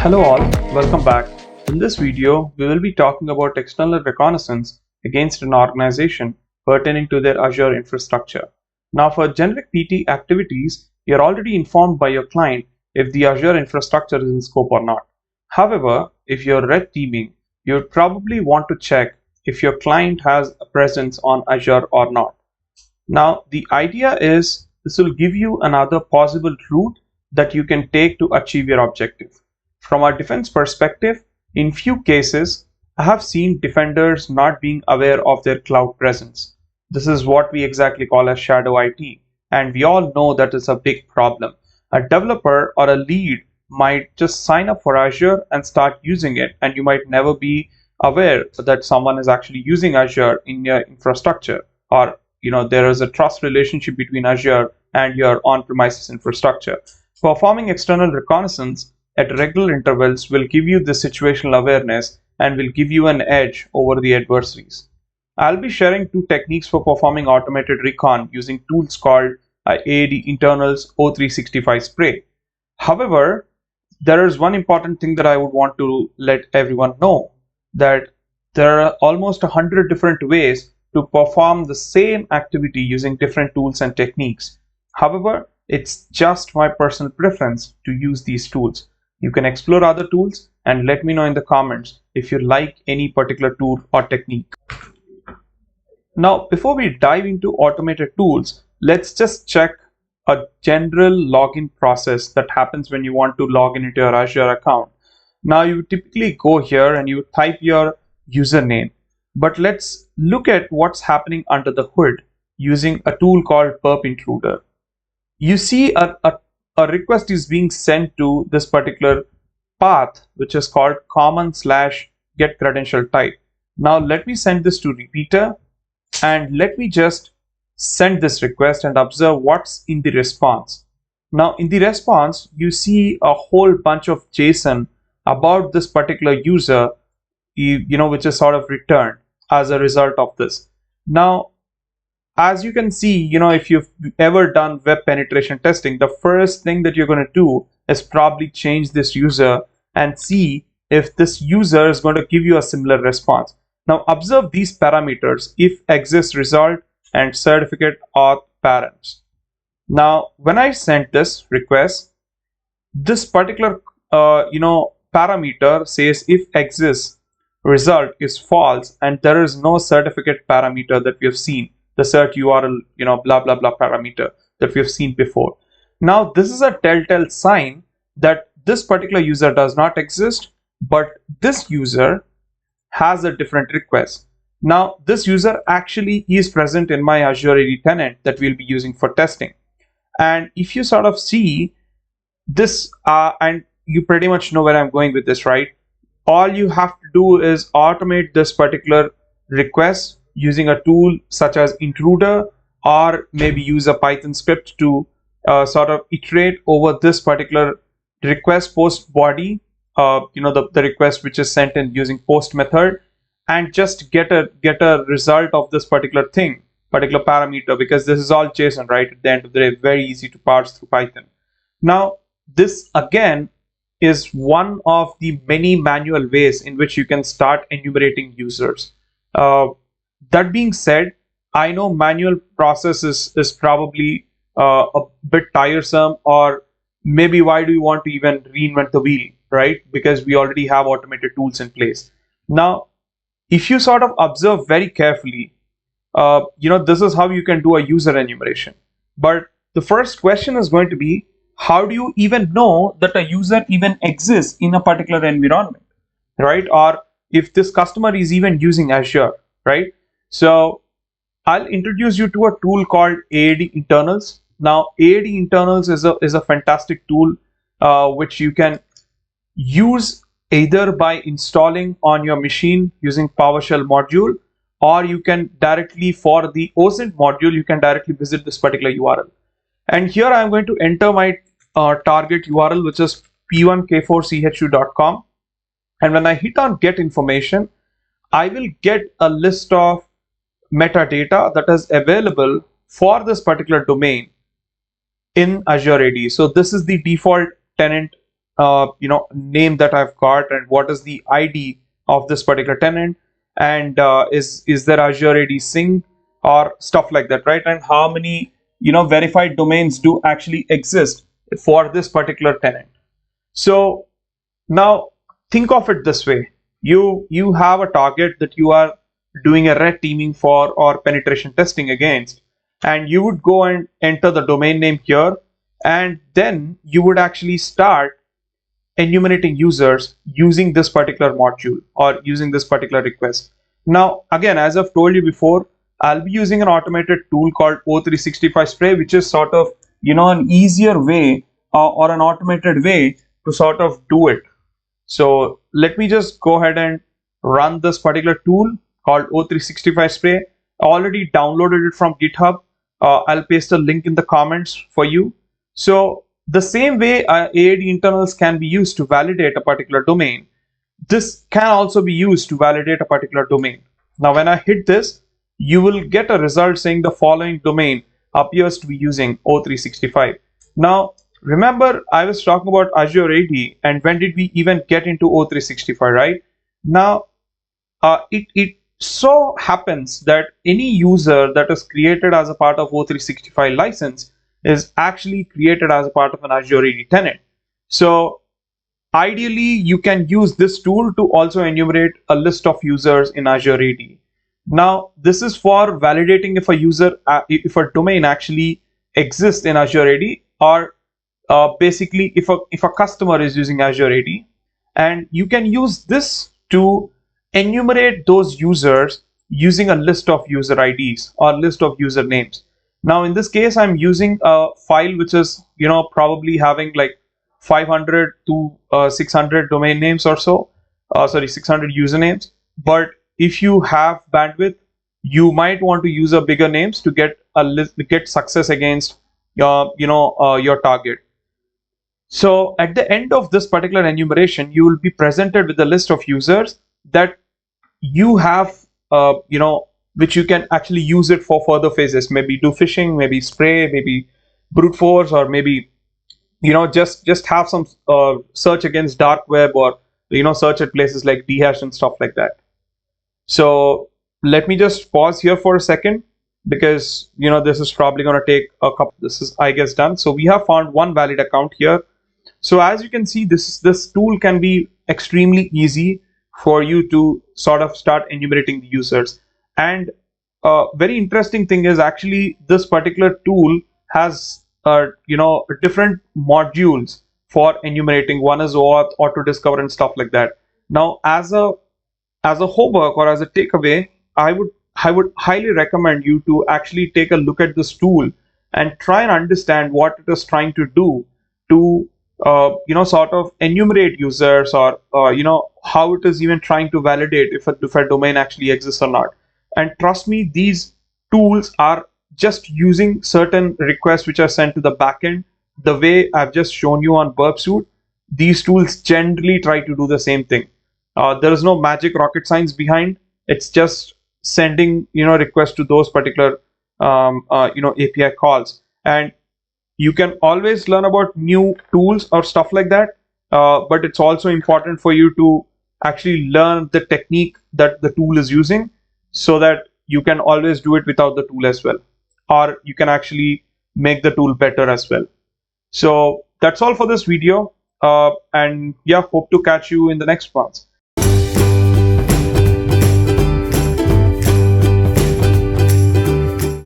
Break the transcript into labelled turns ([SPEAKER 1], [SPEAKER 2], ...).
[SPEAKER 1] Hello all, welcome back. In this video, we will be talking about external reconnaissance against an organization pertaining to their Azure infrastructure. Now for generic PT activities, you're already informed by your client if the Azure infrastructure is in scope or not. However, if you're red teaming, you'd probably want to check if your client has a presence on Azure or not. Now the idea is this will give you another possible route that you can take to achieve your objective. From a defense perspective, in few cases, I have seen defenders not being aware of their cloud presence. This is what we exactly call as shadow IT, and we all know that is a big problem. A developer or a lead might just sign up for Azure and start using it, and you might never be aware that someone is actually using Azure in your infrastructure, or there is a trust relationship between Azure and your on-premises infrastructure. Performing external reconnaissance at regular intervals will give you this situational awareness and will give you an edge over the adversaries. I'll be sharing two techniques for performing automated recon using tools called AAD Internals O365 Spray. However, there is one important thing that I would want to let everyone know, that there are almost 100 different ways to perform the same activity using different tools and techniques. However, it's just my personal preference to use these tools. You can explore other tools and let me know in the comments if you like any particular tool or technique. Now, before we dive into automated tools, let's just check a general login process that happens when you want to log in into your Azure account. Now, you typically go here and you type your username, but let's look at what's happening under the hood using a tool called Perp Intruder. You see a request is being sent to this particular path, which is called common/get credential type. Now let me send this to repeater and let me just send this request and observe what's in the response. Now in the response, you see a whole bunch of JSON about this particular user, which is sort of returned as a result of this. Now, as you can see, if you've ever done web penetration testing, the first thing that you're going to do is probably change this user and see if this user is going to give you a similar response. Now observe these parameters: if exists result and certificate auth parents. Now when I sent this request, this particular parameter says if exists result is false and there is no certificate parameter that we have seen, the cert URL, blah, blah, blah parameter that we have seen before. Now, this is a telltale sign that this particular user does not exist, but this user has a different request. Now, this user actually is present in my Azure AD tenant that we'll be using for testing. And if you sort of see this, and you pretty much know where I'm going with this, right? All you have to do is automate this particular request using a tool such as Intruder, or maybe use a Python script to sort of iterate over this particular request post body, the request which is sent in using post method, and just get a result of this particular parameter, because this is all JSON, right? At the end of the day, very easy to parse through Python. Now, this again is one of the many manual ways in which you can start enumerating users. That being said, I know manual process is probably a bit tiresome, or maybe why do you want to even reinvent the wheel, right? Because we already have automated tools in place. Now, if you sort of observe very carefully, this is how you can do a user enumeration. But the first question is going to be, how do you even know that a user even exists in a particular environment, right? Or if this customer is even using Azure, right? So I'll introduce you to a tool called AAD Internals. Now, AAD Internals is a fantastic tool which you can use either by installing on your machine using PowerShell module, or you can directly, for the OSINT module, you can directly visit this particular URL. And here I'm going to enter my target URL, which is p1k4chu.com. And when I hit on get information, I will get a list of metadata that is available for this particular domain in Azure AD. So this is the default tenant name that I've got, and what is the ID of this particular tenant, and is there Azure AD sync or stuff like that, right? And how many verified domains do actually exist for this particular tenant. So now think of it this way. You have a target that you are doing a red teaming for or penetration testing against, and you would go and enter the domain name here, and then you would actually start enumerating users using this particular module or using this particular request. Now, again, as I've told you before, I'll be using an automated tool called O365 Spray, which is sort of, an easier way or an automated way to sort of do it. So let me just go ahead and run this particular tool called O365 Spray. I already downloaded it from GitHub. I'll paste a link in the comments for you. So the same way AAD internals can be used to validate a particular domain, this can also be used to validate a particular domain. Now, when I hit this, you will get a result saying the following domain appears to be using O365. Now, remember, I was talking about Azure AD, and when did we even get into O365, right? Now, it so happens that any user that is created as a part of O365 license is actually created as a part of an Azure AD tenant. So ideally, you can use this tool to also enumerate a list of users in Azure AD. Now, this is for validating if a user, if a domain actually exists in Azure AD, or basically if a customer is using Azure AD, and you can use this to enumerate those users using a list of user IDs or list of user names. Now, in this case, I'm using a file which is, probably having like 500 to 600 domain names or so, 600 usernames. But if you have bandwidth, you might want to use a bigger names to get a list, get success against your target. So at the end of this particular enumeration, you will be presented with a list of users that you have, which you can actually use it for further phases. Maybe do phishing, maybe spray, maybe brute force, or maybe just have some search against dark web, or search at places like dhash and stuff like that. So let me just pause here for a second, because this is probably going to take a couple. This is, I guess, done. So we have found one valid account here. So as you can see, this tool can be extremely easy for you to sort of start enumerating the users. And very interesting thing is, actually this particular tool has different modules for enumerating. One is OAuth, auto discover, and stuff like that. Now, as a homework or as a takeaway, I would highly recommend you to actually take a look at this tool and try and understand what it is trying to do to sort of enumerate users, or how it is even trying to validate if a domain actually exists or not. And trust me, these tools are just using certain requests which are sent to the backend. The way I've just shown you on Burp Suite, these tools generally try to do the same thing. There is no magic rocket science behind. It's just sending requests to those particular API calls. And you can always learn about new tools or stuff like that, but it's also important for you to actually learn the technique that the tool is using, so that you can always do it without the tool as well, or you can actually make the tool better as well. So that's all for this video, and yeah, hope to catch you in the next ones.